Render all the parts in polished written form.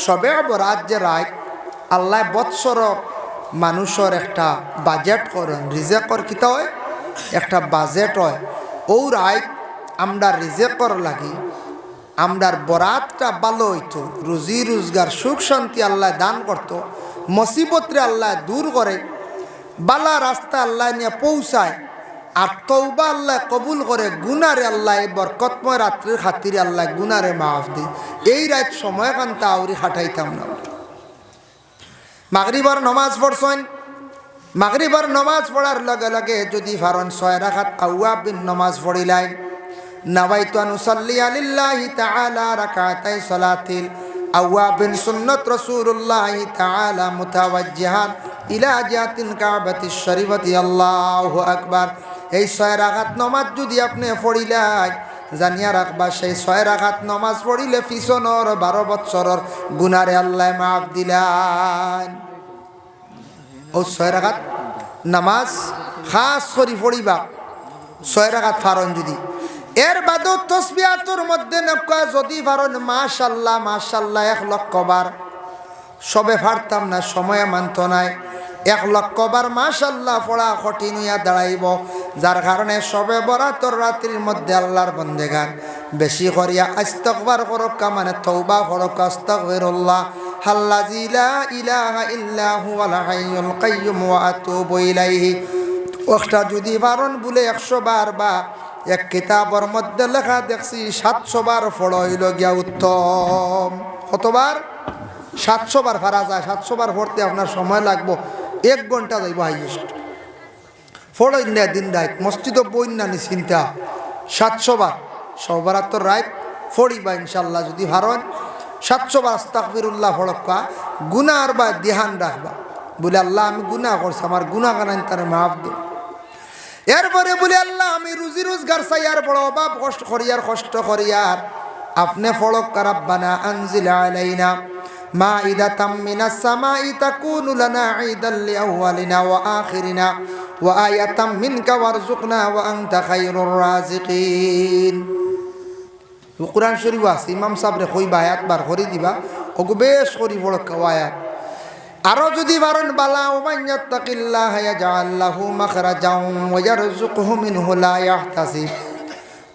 সবে বরাত যে রাত আল্লাহ বৎসর মানুষের একটা বাজেট করেন, রিজেকর কিতা হয় একটা বাজেট হয়। ও রাত আমরা রিজেকর লাগি আমরার বরাতটা ভালো হইতো, রুজি রোজগার সুখ শান্তি আল্লাহ দান করতো, মুসিবতরে আল্লাহ দূর করে, বালা রাস্তা আল্লাহ নিয়ে পৌঁছায়, আর তওবা আল্লাহ কবুল করে, গুনারে আল্লাহ বরকতময় রাত্রির খাতিরে আল্লাহ গুনারে মাফ দিই। এই রাত সময় কান্তা আউরি খাটাইতাম না। মাগরিবার নমাজ পড়ছেন, মাগরিবার নমাজ পড়ার লগে লগে যদি ফারন 6 রাকাত আওয়াবিন নমাজ পড়িলাই, নাওয়াইতু আন উসাল্লি লিল্লাহি তাআলা রাকাতাই সালাতিল আওয়াবিন সুন্নাত রাসূলুল্লাহি তাআলা মুতাওয়াজ্জিহান ইলা জিহাতিল কাবাতিশ শরীফাতি আল্লাহু আকবার। এই 6 রাকাত নমাজ যদি আপনি পড়িলাই, জানিয়া রাখবা সেই 6 রাকাত নমাজ পড়িলে পিছনের 12 বৎসরের গুনারে আল্লাহ মাফ দিলেন। ও 6 রাকাত নামাজ খাস করে পড়িবা, 6 রাকাত ফারন যদি এর বাদও তসবিহাতুর মধ্যে নকা যদি পারেন মাশাআল্লাহ মাশাআল্লাহ 1 লক্ষ বার, সবে পারতাম না সময় মানত নাই, 1 লক্ষ বার মাশাআল্লাহ পড়া কঠিন হইয়া দাঁড়াইব। যার কারণে সবে বরাতর রাত্রির মধ্যে আল্লাহর বন্দেগান বেশি করিয়া ইস্তিগফার করক, মানে তওবা করক, আস্তাগফিরুল্লাহ আল্লাযী লা ইলাহা ইল্লা হুয়াল হাইয়ুল কাইয়্যুম ওয়া আতুবু ইলাইহি। ওটা যদি পারেন বলে 100 বার, বা এক কিতাবের মধ্যে লেখা দেখছি 700 বার পড়া হইল গিয়া উত্তম। কতবার? 700 বার পারা যায়। 700 বার পড়তে আপনার সময় লাগবো 1 ঘন্টা যাইব হাইয়েস্ট। পড়ই না দিন রাত, মসজিদও বই না নি চিন্তা। 700 বার সবরাতর রাত পড়িবা ইনশাল্লাহ যদি পারেন। 700 বার আস্তাগফিরুল্লাহ পড়কা, গুনার বা ধ্যান রাখবা, বলে আল্লাহ আমি গুনাহ করছি, আমার গুনাহ কানাই তার মাফ দে। এরপরে বলে আল্লাহ আমি রুজি রোজগার চাই, আর বড় অভাব কষ্ট করিয়ার আপনি ফড়ক রাব্বানা আনজিল আলাইনা মাইদাতাম মিনাস সামাই তাকুনু লানা ঈদাল লিআওয়ালিনা ওয়া আখিরিনা ওয়া আয়াতাম মিনকা ওয়ারযুকনা ওয়া আনতা খায়রুর রাযিকিন। কুরআন শরীফ আছে, ইমাম সাহেবরে কইবা আয়াত বার করে দিবা, ওগো বেশ করি ফড়ক আয়াত। আরো যদি পারেন বালা ওমাইয়াত্তাকিল্লাহ ইয়াজআল লাহু মাখরাজাও ওয়া ইয়ারযুকহু মিনহু লা ইয়াহতাসিব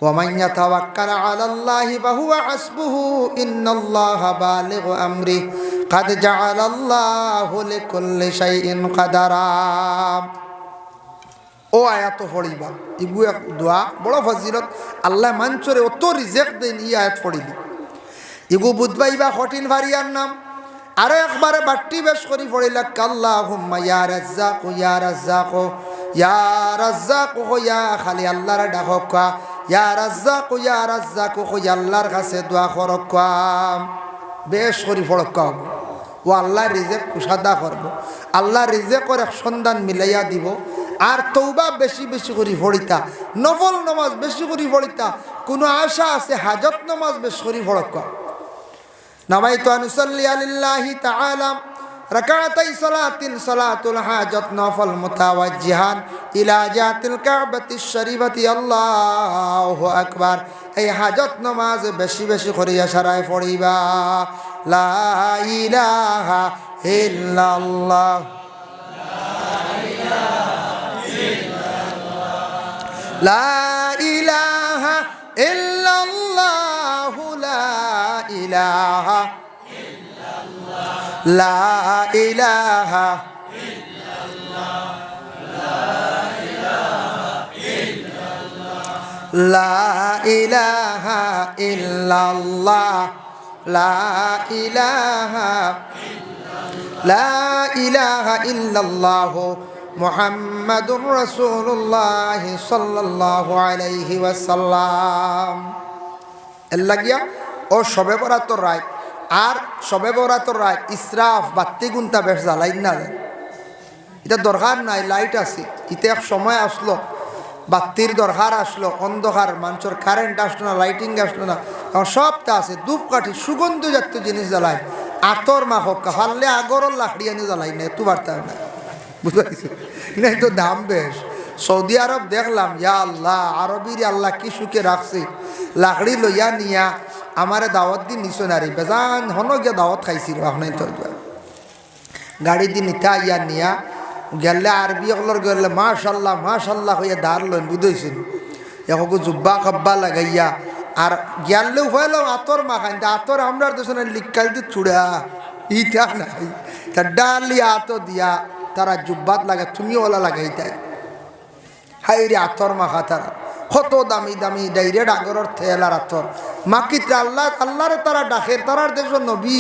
ওয়া মান ইয়াতাওয়াক্কাল আলাল্লাহি ফাহুয়া হাসবুহু ইন্নাল্লাহা বালিগু আমরি কাদ জাআলাল্লাহু লিকুল্লি শাইইন কাদারা। ও আয়াত পড়িবা, ইবু এক দোয়া বড় ফজিলত, আল্লাহ মানচরে অত রিজেক দেন। ই আয়াত পড়িলি ইগু বুধবাইবা কঠিন ভারিয়ার নাম। আরো একবারে বাট্টি বেশ করি পড়িলা আল্লাহুম্মা ইয়া রাজ্জাকু ইয়া রাজ্জাকু ইয়া রাজ্জাকু ইয়া, খালি আল্লাহর ডাকক, ইয়া রাজ্জাকু ইয়া রাজ্জাকু, আল্লাহর কাছে দোয়া করক, বেশ করি পড়ক। ও আল্লাহ রিজেক কুশাদা করব, আল্লাহ রিজেকর এক সন্ধান মিলাইয়া দিব। আর তওবা বেশি বেশি করে পড়িতা, নফল নামাজ বেশি করে পড়িতা, কোনো আশা আছে হাজত নামাজ বেশি করে পড়ক। নাওয়াইতু আন উসাল্লি লিল্লাহি তাআলা রাকাতাই সালাতিন সালাতুল হাজাত নফল মুতাওয়াজ্জিহান ইলা জিহাতিল কাবাতিশ শরীফাতি আল্লাহু আকবার। এই হাজত নামাজ বেশি বেশি করিয়া সারায় পড়িবা। লা ইলাহা ইল্লাল্লাহ লা ইলাহা ইল্লাল্লাহু লা ইলাহা ইল্লাল্লাহ লা ইলাহা ইল্লাল্লাহ লা ইলাহা ইল্লাল্লাহ লা ইলাহা লা ইলাহা ইল্লাল্লাহ মুহাম্মাদুর রাসূলুল্লাহ সাল্লাল্লাহু আলাইহি ওয়াসাল্লাম। এল্লাগিয়া ও সবে বরাতর রাত, আর সবে বরাতর রাত ইসরাফ বাত্তি গুনতা বেশ জ্বালাইন না, এটা দরকার নাই। লাইট আছে, ইতে এক সময় আসলো বাত্তির দরকার আসলো, অন্ধকার মানুষের কারেন্ট আসলো না, লাইটিং আসলো না, এখন সবটা আছে। ধূপকাঠি সুগন্ধ জাতীয় জিনিস জ্বালায়, আতর মাখক পারলে আগরর লাকড়ি আনি জ্বালাই না, একটু বার্তার না, বুঝতে পারছি না? তো দাম বেশ। সৌদি আরব দেখলাম, ইয়া আল্লাহ, আরবির আল্লাহ কি সুখে রাখছে, লাকড়ি লইয়া নিয়া আমারে দাওয়াত দিন নিছো নারী বেজান হন গিয়া দাওয়াত খাইছিল আপনার তোর গাড়ি দিন নিতা ইয়া নিয়া গেলে আরবি অকলর গেলে মাশাল্লাহ মাশাল্লাহ হইয়া দাঁড় লইন বুঝেছেন এখন জুব্বা খাব্বা লাগাইয়া আর গেলেও হইলেও আতর মাখান আতর আমরা দেশে লিকাল দিয়ে চুড়া ইটা নাই তা ডালি আতর দিয়া তারা জুব্বাত লাগে তুমিও ওলা লাগাইতাই হাই রে আতর মাখা তারা কত দামি দামি ডাইরেক্ট আগরের থেলার আতর মাকিত্রা আল্লাহ আল্লাহরে তারা ডাকে তারার দেশ নবী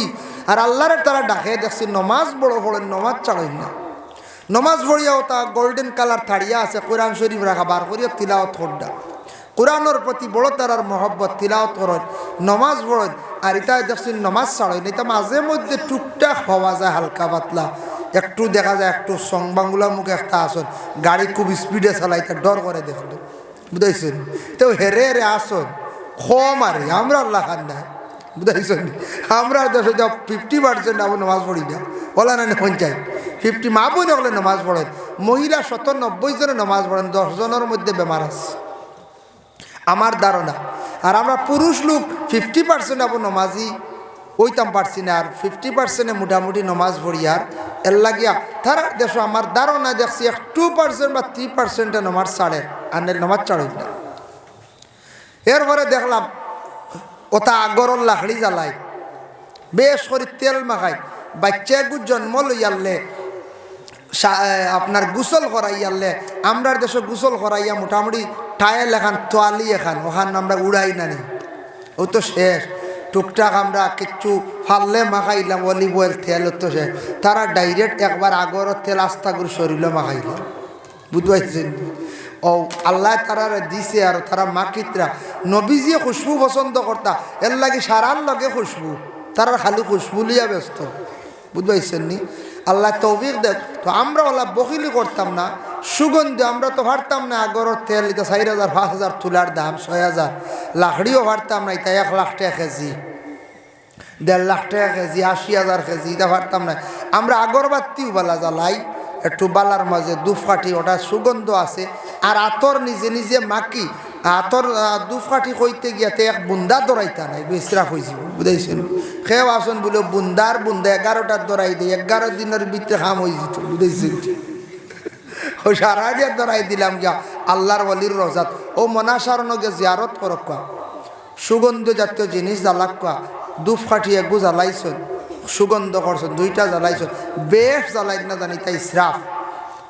আর আল্লাহরে তারা ডাকে দেখছি নমাজ বড় বড় নমাজ চাড়ই না নমাজ পড়িয়াও তা গোল্ডেন কালার থাড়িয়া আছে কোরআন শরীফ রাখা বার করিয়া তিলাওয়াত করডা কোরআনের প্রতি বড় তারার মহব্বত তিলাওয়াত করেন নমাজ পড়েন আর এটা দেখছি নমাজ ছাড়েন এটা মাঝে মধ্যে টুকটাক হওয়া যায় হালকা পাতলা একটু দেখা যায় একটু সং বাংলা মুখে একটা আসন গাড়ি খুব স্পিডে চালাই তা ডর করে দেখলো বুঝাইছেন তো হেরে হেরে আসন কম আর আমরা আল্লাহ খান না বুঝাইছেন আমরা দেশে যা 50% আবার নমাজ পড়ি না বলা না পঞ্চায়েত 50 মা বোন হলে নমাজ পড়েন মহিলা 90 জনে নমাজ পড়েন 10 জনের মধ্যে বেমার আছে আমার ধারণা আর আমরা পুরুষ লোক 50% আবার নমাজি ওইতাম পারছি না আর 50% মোটামুটি নমাজ পড়ি আর এর লাগিয়া তারা দেশ আমার ধারণা দেখছি 2% বা 3% নমাজ ছাড়ে আর নমাজ ছাড়ই না এরপরে দেখলাম ওটা আগরর লাকড়ি জ্বালায় বেশ করে তেল মাখায় বাচ্চা গু জন্ম লইয়ালে আপনার গোসল করাইয়ালে আমরার দেশে গোসল করাইয়া মোটামুটি টায়াল এখান তোয়ালি এখান ওখান আমরা উড়াই নানি ও তো শেষ টুকটাক আমরা কিচ্ছু ফাললে মাখাইলাম অলিভ অয়েল তেল তো শেষ তারা ডাইরেক্ট একবার আগরের তেল আস্তা করে শরীরে মাখাইলাম বুঝতে ও আল্লাহ তারা দিছে আর তারা মাকিতরা নবীজিয়ে খুশবু পছন্দ করতা এর লাগে সারার লগে খুশবু তারা খালি খুশবু লিয়া ব্যস্ত বুঝতে পারছেন নি আল্লাহ তৌফিক দেখ তো আমরা ওলা বকিলি করতাম না সুগন্ধি আমরা তো ভারতাম না আগরের তেল এটা 4,000 5,000 তুলার দাম 6,000 লাকড়িও ভারতাম না এটা 1 লাখ টাকা কেজি 1.5 লাখ টাকা কেজি 80,000 কেজি এটা ভারতাম না আমরা আগরবাতিও বালা জ্বালাই একটু বালার মাঝে দুফকাঠি ওটা সুগন্ধ আছে আর আতর নিজে নিজে মাকি আতর দুফকাঠি কইতে গিয়াতে এক বুন্দা দৌড়াইতা নাই বেসরাফ হয়েছি বুঝাইছেন খেয়ে আসুন বলে বুন্দার বুন্দা 11টার দৌড়াই দিই 11 দিনের ভিতরে খাম হয়ে যেত বুঝাইছেন ও সারা দিয়ে দৌড়াই দিলাম গিয়া আল্লাহর ওয়ালির রজাত ও মনাসার নগে জিয়ারত করক সুগন্ধ জাতীয় জিনিস জ্বালাক দুফকাঠি একগু জ্বালাইছেন সুগন্ধ করছেন 2টা জ্বালাইছেন বেশ জ্বালাই না জানি তাই ইসরাফ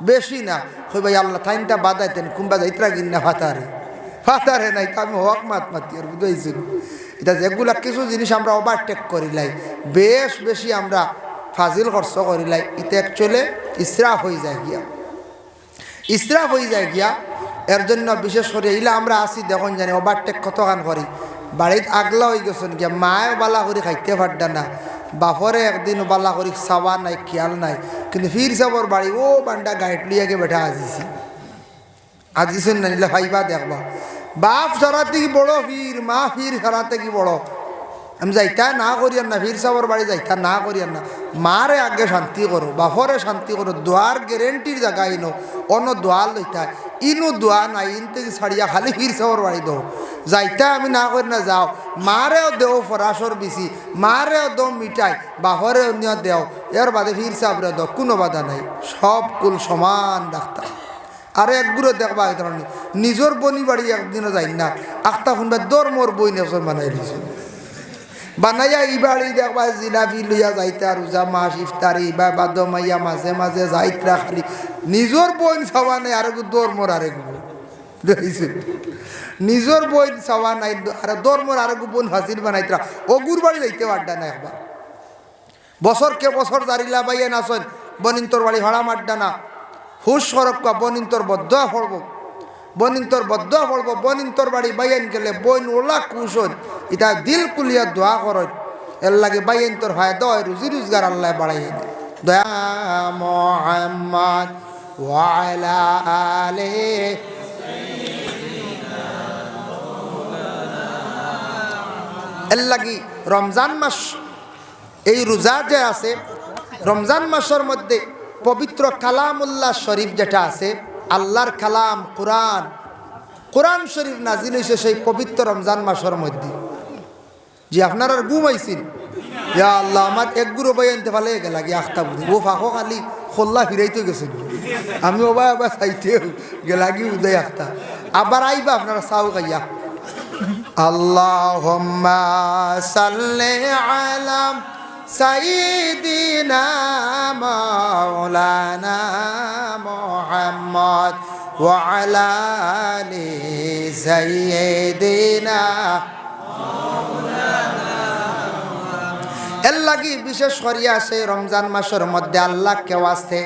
বেশি না কই ভাই আল্লাহ টাইমটা বাদাইতেন কুম্বা যাইত্রা কিনা ফাতারে নাই তো আমি হক মাত মাতি আর বুঝাইছেন এটা যেগুলা কিছু জিনিস আমরা ওভারটেক করিলাই বেশ বেশি আমরা ফাজিল খরচ করিলাই এটা অ্যাকচুয়ালি ইসরাফ হয়ে যায় গিয়া এর জন্য বিশেষ করে ইলা আমরা আসি দেখুন জানি ওভারটেক কতখান করি বাড়িতে আগলা হয়ে গেছেন গিয়া মায়ে বালা করে খাইতে পারডা না বাপরে একদিন বালা করি চাওয়া নাই খেয়াল নাই কিন্তু ফির চাবর বাড়ি ও বান্ডা গাইড লিয়াকে বেঠা আজিছেন না নিলে ভাইবা দেখবা বাপ সরাতে কি বড় ফির মা ফির সরাতে কি বড় আমি যাইতা না করিয়ার না ফির চাবর বাড়ি যাইতা না করিয়ার না মারে আগে শান্তি করো বাপরে শান্তি করো দোয়ার গ্যারেন্টির জায়গা ইনো অন্য দোয়া লইতা ইনো দোয়া নাই ইন থেকে ছাড়িয়া খালি ফির চাবর বাড়ি দো যাইতা আমি না করি না যাও মারেও দেও ফরাসর বেশি মারেও দো মিঠাই বাপরেও নিয়ে দেও এর বাদে ফির চাবরে দাও কোনো বাধা নাই সব কুল সমান ডাক্তার আর একগুলো দেখবা এই ধরনের নিজের বনি বাড়ি একদিনও যাই না আখতা শুনবা দর মোর বই নেছর বানাই দিছে বানাইয়া ই বাড়ি দেখবা জিলাপি লইয়া যাইতা রোজা মাস ইফতারি বা বাদ মাইয়া মাঝে মাঝে যাইত্রা খালি নিজের বই চাওয়া নাই আর দর মোর আরেকগুলো দেখছে নিজের বই চাওয়া নাই আর দর মোর আরেকু বোন হাসিল বানাইত্রা অগুর বাড়ি যাইতে পারডা না একবার বছরকে বছর জারিলা বাইয়া নাচন বনিন্তর বাড়ি ভাড়া মারডা না হুশ সরক্কা বনিন্তর বদয়া পড়ব বনিন্তর বদয়া পড়ব বনিন্তর বাড়ি বাইন গেলে বইন ওলা কুশন এটা দিল কুলিয়া দোয়া করেন এর লাগে বাইন্তর ফায়দা হয় রুজি রোজগার আল্লাহ বাড়াই দয়া মুহাম্মদ ওয়া আলা আলিহি এর লাগি রমজান মাস এই রোজা যে আছে রমজান মাসের মধ্যে পবিত্র কালামুল্লাহ শরীফ যেটা আছে আল্লাহর কালাম কোরআন শরীফ নাজিল হয়েছে সেই পবিত্র রমজান মাসের মধ্যে যে আপনার আর ঘুম আইছিল ইয়া আল্লাহ আমার এক গুরু ভাই আনতে পারলে গেলা গিয়ে আখতা বুঝি ও ফাঁকো খালি খোল্লা ফিরাইতে গেছে আমি ওবা আবার চাইতে গেলা গিয়ে উদয় আখতা আবার আইবা আপনারা চাও খাইয়া আল্লাহুম্মা সাল্লি আলা সাইয়্যিদিনা মাওলানা মুহাম্মদ ওয়া আলা আলি সাইয়্যিদিনা এর লাগি বিশেষ করিয়া সেই রমজান মাসের মধ্যে আল্লাহকে ওয়াস্তে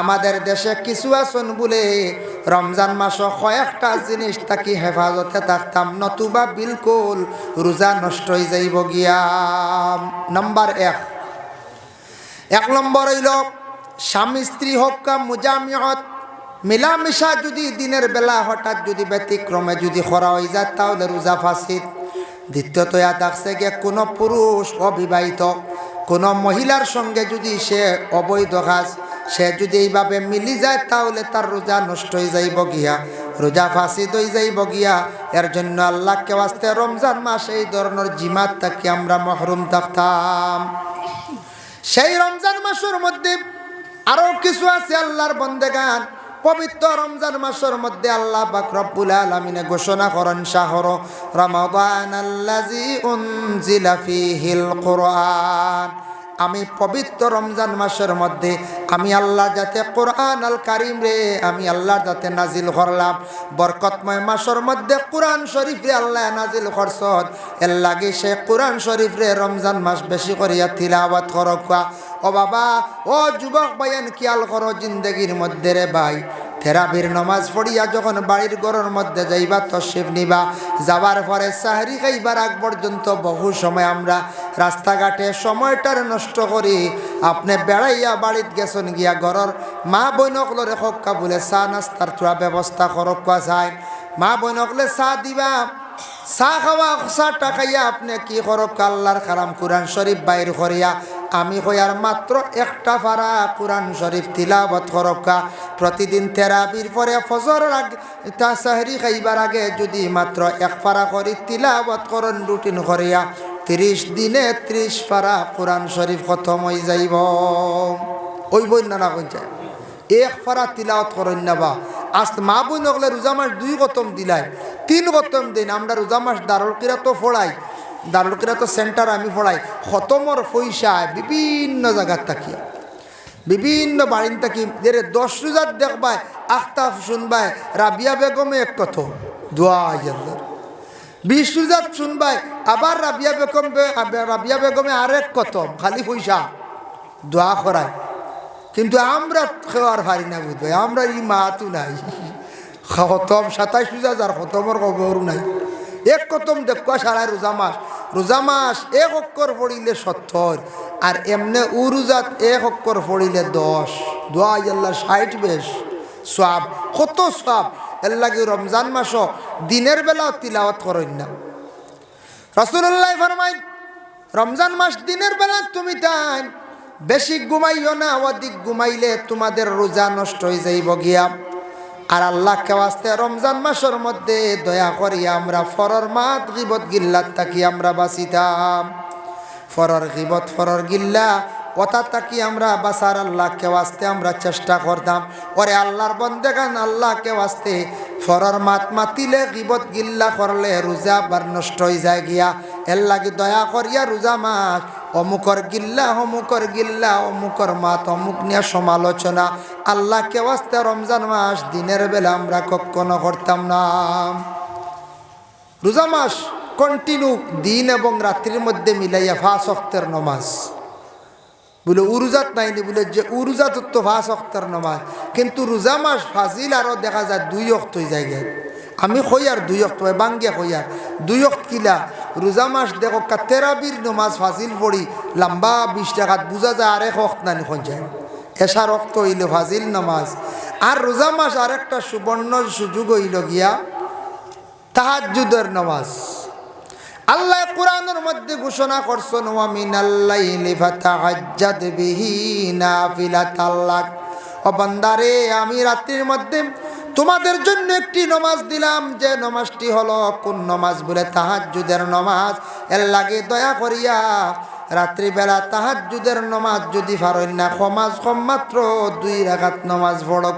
আমাদের দেশে কিছু আসন বলে রমজান মাস কয়েকটা জিনিস তাকে হেফাজতে থাকতাম নতুবা বিলকুল রোজা নষ্ট হয়ে যাইব গিয়া। নম্বর এক নম্বর হইল স্বামী স্ত্রী হক্কা মুজামিয়ত মিলামিশা যদি দিনের বেলা হঠাৎ যদি ব্যতিক্রমে যদি করা হয়ে যায় তাহলে রোজা ফাঁসিদ। দ্বিতীয়ত থাকছে গিয়ে কোনো পুরুষ অবিবাহিত কোনো মহিলার সঙ্গে যদি সে অবৈধ কাজ সে যদি এইভাবে মিলি যায় তাহলে তার রোজা নষ্ট হয়ে যাইব গিয়া, রোজা ফাঁসিদ হয়ে যাইব গিয়া। এর জন্য আল্লাহকে ওয়াস্তে রমজান মাস এই ধরনের জিমাত থেকে আমরা মহরুম থাকতাম। সেই রমজান মাসের মধ্যে আরও কিছু আছে আল্লাহর বন্দেগান। পবিত্র রমজান মাসের মধ্যে আল্লাহ পাক রব্বুল আলামিন ঘোষণা করেন শাহর রমাদানাল্লাযী উনজিলা ফীহিল কুরআন। আমি পবিত্র রমজান মাসের মধ্যে আমি আল্লাহ যাতে কোরআন আল কারিম রে আমি আল্লাহর যাতে নাজিল করলাম। বরকতময় মাসের মধ্যে কোরআন শরীফ রে আল্লাহ নাজিল করছেন। এর লাগে সে কোরআন শরীফ রে রমজান মাস বেশি করিয়া তিলাওয়াত করবা। ও বাবা ও যুবক ভাইয়ান খেয়াল করো জিন্দগির মধ্যে রে ভাই থেরাপির নমাজ পড়িয়া যখন বাড়ির ঘরের মধ্যে যাইবা তশরিফ নিবা যাবার পরে সাহরি খাইবার আগ পর্যন্ত বহু সময় আমরা রাস্তাঘাটে সময়টার নষ্ট করি। আপনি বেড়াইয়া বাড়িতে গেছেন গিয়া ঘরের মা বইনকলরে হক্কা বলে চা নাস্তার থোড়া ব্যবস্থা করক্কা যায়। মা বইনকলে চা দিবা চা খাওয়া চাটা খাইয়া আপনি কি করক আল্লাহর কালাম কোরআন শরীফ বাইর করিয়া আমি কইয়ার মাত্র একটা ফারা কোরআন শরীফ তিলাওয়াত করক্কা। প্রতিদিন তেরাবির পরে ফজরের আগে তা সাহরি খাইবার আগে যদি মাত্র এক ফারা করি তিলাওয়াত করন রুটিন করিয়া 30 দিনে 30 ফারা কোরআন শরীফ খতম হয়ে যাইব। ওই বই না কই যায় এক ফারা তিলাওয়াত করেন না বা আজ মা বই নকলে রোজা মাস 2 খতম দিলাই 3 খতম দিন। আমরা রোজা মাস দারুল কিরাত পড়াই, দারুল কিরাত সেন্টার আমি পড়াই। খতমর পয়সা বিভিন্ন জায়গার তাকিয়া বিভিন্ন বাড়িন থাকি যে 10 রোজার দেখবাই আখতাফ শুনবাই রাবিয়া বেগমে এক কত দোয়া 20 রোজার শুনবাই আবার রাবিয়া বেগমে আরেক কত খালি পয়সা দোয়া করায়। কিন্তু আমরা খাওয়ার পারি না বুঝবে আমরা এই মাহাতু নাই খতম 27 রোজা যার খতমর খবর নাই। এক খতম দেখবা সারা রোজা মাস এক অক্ষর পড়িলে 70 আর এমনে রোজাত এক অক্ষর পড়িলে 10 দোয়া 60 বেশ সওয়াব কত সওয়াব। এর লাগে রমজান মাস দিনের বেলা তিলাওয়াত করেন না। রাসূলুল্লাহ ফরমায় রমজান মাস দিনের বেলা তুমি তাই বেশি ঘুমাইও না, অধিক ঘুমাইলে তোমাদের রোজা নষ্ট হয়ে যাইব গিয়া। আর আল্লাহকে ওয়াস্তে রমজান মাসের মধ্যে দয়া করিয়া আমরা ফরর মাত গিবত গিল্লাত থাকি আমরা বাঁচিতাম। ফরর গিবত ফরর গিল্লা ওটা থাকি আমরা বাঁচার আল্লাহকে ওয়াস্তে আমরা চেষ্টা করতাম। ওরে আল্লাহর বন্দেগান আল্লাহকে ওয়াস্তে ফরর মাত মাতিলে গিবত গিল্লা করলে রোজা আবার নষ্ট হয়ে যায় গিয়া। এর লাগে দয়া করিয়া রোজা মাস অমুকর গিল্লা অমুকর মাত অমুক নিয়ে সমালোচনা আল্লাহকে ওয়াস্তে রমজান মাস দিনের বেলা আমরা কখনো করতাম না। রোজা মাস কন্টিনিউ দিন এবং রাত্রির মধ্যে মিলাইয়া 5 ওয়াক্তের নামাজ বলে উরুজাত নাইনি বলে যে উরুজাত তো 5 ওয়াক্তের নামাজ কিন্তু রোজা মাস ফাজিল আরও দেখা যায় 2 ওয়াক্ত হয়ে যায়। আমি কইয়ার 2 ওয়াক্ত বাঙ্গিয়া কইয়ার 2 ওয়াক্ত কিলা রোজা মাস দেখো তেরাবির নমাজ ফাজিল পড়ি লম্বা 20 টাকাত বুঝা যায় আরেক ওয়াক্ত নানি খন যায় এশার ওয়াক্ত হইল ফাজিল নমাজ। আর রোজা মাস আরেকটা সুবর্ণ সুযোগ হইল গিয়া তাহাজ্জুদের নামাজ। আল্লাহ কোরআনের মধ্যে ঘোষণা করছেন ওয়া মিনাল লাইলি ফাতাহাজ্জাদ বিহি নাফিলাতাল লাক। ও বান্দারে আমি রাত্রির মধ্যে তোমাদের জন্য একটি নমাজ দিলাম, যে নমাজটি হলো কোন নমাজ বলে তাহাজ্জুদের নমাজ। এর লাগে দয়া করিয়া রাত্রিবেলা তাহাজ্জুদের নমাজ যদি পারেন না, কম মাত্র 2 রাকাত নমাজ পড়া।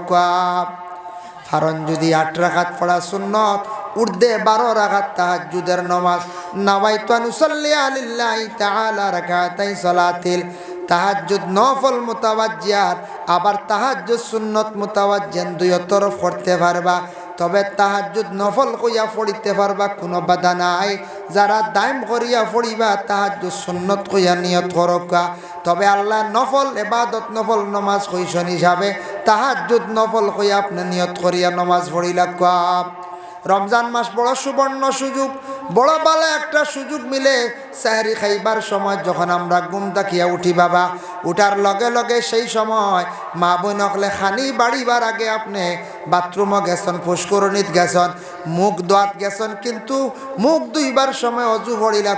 কারণ যদি 8 রাকাত পড়া সুন্নত, উর্দে 12 রাকাত তাহাজ্জুদের নমাজ। নাওয়াইতু আন উসাল্লি লিল্লাহি তাআলা রাকাতাই সালাতিল তাহাজ্জুদ নফল মুতাওয়াজ্জিয়াত, আবার তাহাজ্জুদ সুন্নত মুতাওয়াজ্জিয়ান দুই তরফ করতে পারবা। তবে তাহাজ্জুদ নফল কইয়া পড়িতে পারবা, কোনো বাধা নাই। যারা দাইম করিয়া পড়িবা তাহাজ্জুদ সুন্নত কইয়া নিয়ত করকা। তবে আল্লাহ নফল ইবাদত নফল নমাজ কইছেন হিসাবে তাহাজ্জুদ নফল কইয়া আপনি নিয়ত করিয়া নমাজ পড়িলা। রমজান মাস বড় সুবর্ণ সুযোগ, বড় ভালো একটা সুযোগ মিলে। সাহরি খাইবার সময় যখন আমরা ঘুম থাকিয়া উঠি বাবা, উঠার লগে লগে সেই সময় মা বোন হকলে খানি বাড়িবার আগে আপনি বাথরুমও গেছেন, পুষ্করণীত গেছেন, মুখ দোয়াত গেছেন, কিন্তু মুখ ধুইবার সময় অজু পড়িলা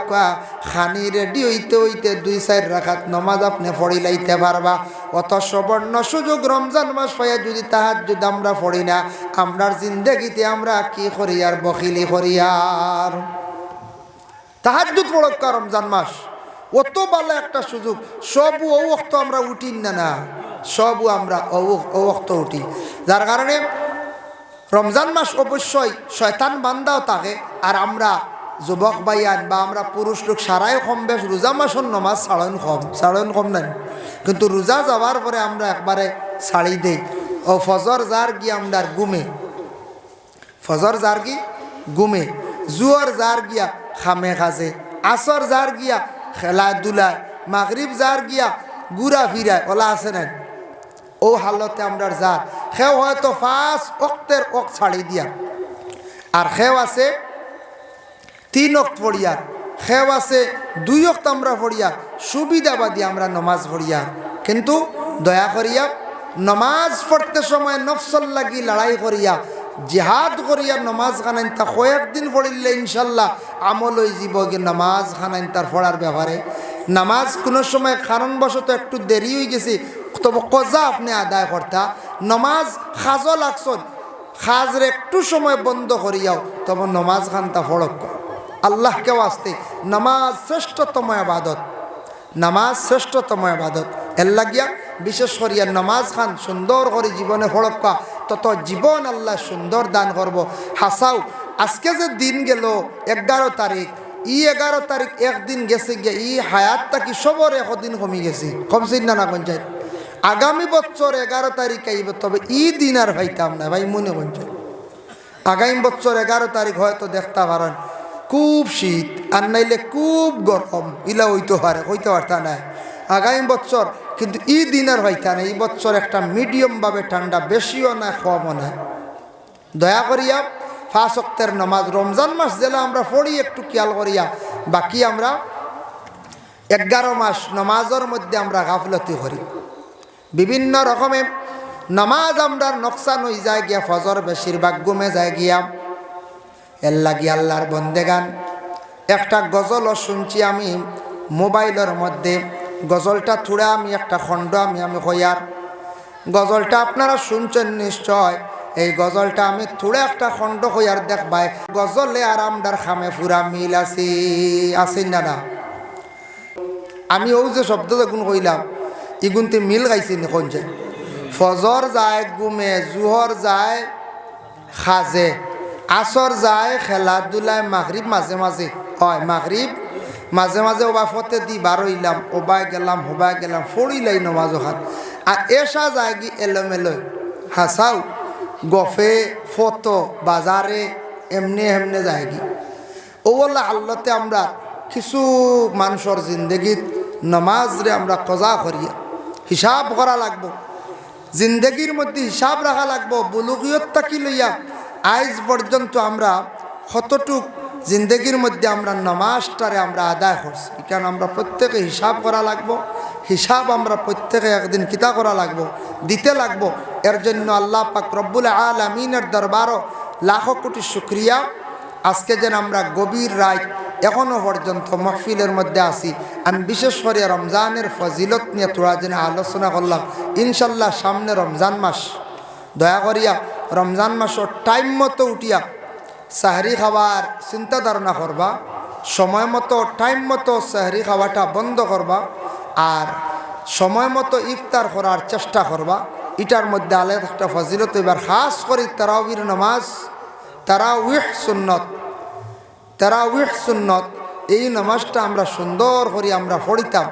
খানি রেডি হইতে হইতে 2-4 রাকাত নমাজ আপনি পড়িলাইতে পারবা। অত সুবর্ণ সুযোগ রমজান মাস পাইয়া যদি তাহাজ্জুদ আমরা পড়ি না, আমরার জিন্দেগিতে আমরা কি করি আর বখিলি করি আর। তাহাজ্জুদ পড়কা রমজান মাস অত ভালো একটা সুযোগ। সবু ও ওক্ত আমরা উঠি না, সবু আমরা ও ওক্ত উঠি। যার কারণে রমজান মাস অবশ্যই শয়তান বান্দাও থাকে। আর আমরা যুবক ভাইয়ান বা আমরা পুরুষ লোক সারাই কম বেশ রোজা মাসের নমাজ ছাড়ন কম নাই, কিন্তু রোজা যাওয়ার পরে আমরা একবারে ছাড়ি দেই। ও ফজর যার গিয়ে আমরা গুমে, ফজর যার কি গুমে, জুয়ার যার গিয়া খামে খাজে, আসর যার গিয়া খেলাধুলায়, মাগরিব যার গিয়া ঘুরা ফিরায়, ওলা আছে না। ও হালতে আমরা যার খেও হয়তো 5 ওয়াক্তের ওক ছাড়ি দিয়া, আর খেও আছে 3 ওয়াক্ত পড়িয়া, খেও আছে 2 ওয়াক্ত আমরা পড়িয়া, সুবিধাবাদী আমরা নমাজ পড়িয়া। কিন্তু দয়া করিয়া নমাজ পড়তে সময় নফসল লাগি লড়াই করিয়া জিহাদ করিয়া নমাজ খানাইন তা কয়েকদিন পড়িলে ইনশাল্লাহ আমল হয়ে যাব। নমাজ খানাইন তার পড়ার ব্যাপারে নামাজ কোনো সময় কারণবশত একটু দেরি হয়ে গেছে, তবে কজা আপনি আদায় করতা। নমাজ খাজও লাগছন, খাজরে একটু সময় বন্ধ করিয়াও তবে নমাজ খানটা ফড়ক। আল্লাহকে আসতে নামাজ শ্রেষ্ঠতম আবাদত, নামাজ শ্রেষ্ঠতম আবাদত। এর লাগিয়া বিশেষ করিয়া নমাজ খান সুন্দর করে জীবনে ফড়কা, তত জীবন আল্লাহ সুন্দর দান করব। হাসাও আজকে যে দিন গেল 11 তারিখ, 11 তারিখ একদিন গেছে গিয়ে ই হায়াতটা কি সবর 1 দিন কমি গেছে, কমছেন না পঞ্চায়েত। আগামী বছর 11 তারিখ আইব, তবে ই দিন আর ভাইতাম না ভাই, মনে পঞ্চায়েত আগামী বছর 11 তারিখ হয়তো দেখতে পারেন খুব শীত, আর নাইলে খুব গরম, ইলা হইতে পারে, হইতে পারতা নাই আগামী বছর। কিন্তু ই দিন আর ভাইতা না, এই বছর একটা মিডিয়ামভাবে ঠান্ডা, বেশিও না কমও না। দয়া করিয়া 5 ওয়াক্তের নামাজ রমজান মাস জেলা আমরা পড়ি একটু খেয়াল করিয়া, বাকি আমরা 11 মাস নামাজের মধ্যে আমরা গাফলতি করি। বিভিন্ন রকমের নামাজ আমরা নকশান হয়ে যায় গিয়া, ফজর বেশিরভাগ ঘুমে যায় গিয়া। এর লাগি আল্লাহর বন্দেগান একটা গজলও শুনছি আমি মোবাইলের মধ্যে। গজলটা থুড়া আমি একটা খণ্ড আমি কইয়ার, গজলটা আপনারা শুনছেন নিশ্চয়। এই গজলটা আমি থুড়ে একটা খণ্ড কইয়ার দেখবাই, গজলে আর আমদার খামে পুরা মিল আসেন না। আমি ও যে শব্দ যখন কইলাম ইগুনতে মিল গাইছি নিখন যে ফজর যায় গুমে, জুহর যায় খাজে, আসর যায় খেলাধুলায়, মাগরিব মাঝে মাঝে হয়, মাগরিব মাঝে মাঝে ওবা ফতে দি বারইলাম, ওবাই গেলাম হোবাই গেলাম, ফড়িলাই নমাজ খান। আর এসা যায় কি এলোমেলো হাসাও গফে ফতো বাজারে এমনি এমনি যায় কি। ও বললে আল্লাতে আমরা কিছু মানুষের জিন্দগিত নমাজরে আমরা কজা করিয়া হিসাব করা লাগবো, জিন্দগির মধ্যে হিসাব রাখা লাগবো। বুলুগিয়ত তাকি লইয়া আজ পর্যন্ত আমরা কতটুক জিন্দগির মধ্যে আমরা নামাজটারে আমরা আদায় করছি, কারণ আমরা প্রত্যেকে হিসাব করা লাগবো। হিসাব আমরা প্রত্যেকে একদিন কিতা করা লাগবো, দিতে লাগবো। এর জন্য আল্লাহ পাক রব্বুল আলামিনের দরবারও লাখো কোটি শুকরিয়া। আজকে যেন আমরা গভীর রাত এখনও পর্যন্ত মাহফিলের মধ্যে আছি। আমি বিশেষ করে রমজানের ফজিলত নিয়ে তোরা যেন আলোচনা করলাম। ইনশাল্লাহ সামনে রমজান মাস, দয়া করিয়া রমজান মাসের টাইম মতো উঠিয়া সাহরি খাবার চিন্তা ধারণা করবা, সময় মতো টাইম মতো সাহরি খাওয়াটা বন্ধ করবা, আর সময় মতো ইফতার করার চেষ্টা করবা। এটার মধ্যে আলাদা একটা ফজিলত। এবার খাস করে তারাবির নামাজ, তারাউইহ সুন্নত, এই নামাজটা আমরা সুন্দর করে আমরা পড়িতাম,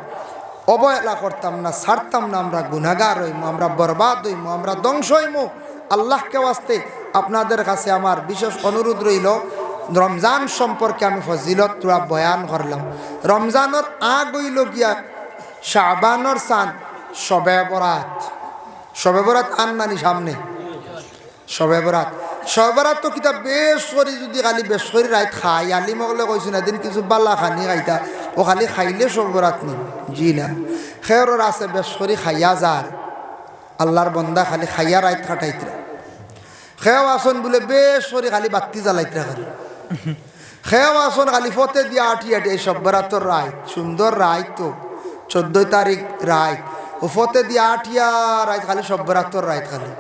অবহেলা করতাম না, ছাড়তাম না। আমরা গুনাহগার হইমু, আমরা বরবাদ হইমু, আমরা ধ্বংস হইমু। আল্লাহকে ওয়াস্তে আপনাদের কাছে আমার বিশেষ অনুরোধ রইল, রমজান সম্পর্কে আমি ফজিলত তোরা বয়ান করলাম। রমজানের আগ হইল গিয়া শাবানোর চাঁদ, শবে বরাত। শবে বরাত আননানি সামনে শবে বরাত। শবে বরাত তো কিতা বেশ করে যদি খালি বেশ করে রাইত খাই, আলি মগলে কইছো না দিন কিছু বাল্লা খানি খাইতা, ও খালি খাইলে শবে বরাত নি, জি না। খেয়র আছে বেশ করে খাইয়া যার, আল্লাহর বন্দা খালি খাইয়া রাইত কাটাইতরা। খেয়াও আসন বলে বেশ করে খালি বাতি জ্বালাইতরা খালি। খেয়াও আসন খালি ফতে দিয়া আটি আটি। এই শবে বরাতর রাইত, সুন্দর রাইত তো, 14 তারিখ রাইত, ও ফতে দিয়া আটিয়া রাইত খালি শবে বরাতর রাইত খালি।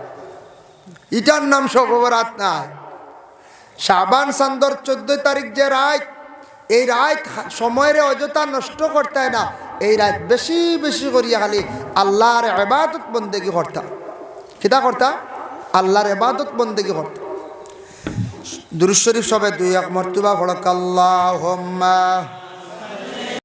ইটার নাম শবে বরাত নাই। শাবান চাঁদর 14 তারিখ যে রাইত, এই রাইত সময়ের অযথা নষ্ট করতে না। এই রাত বেশি বেশি করিয়া খালি আল্লাহর ইবাদত বন্দেগী করতাম। কিতা করতাম? আল্লাহর ইবাদত বন্দেগী করতাম। দুরূদ শরীফ সবে 2 এক মর্তবা পড়ক। আল্লাহুম্মা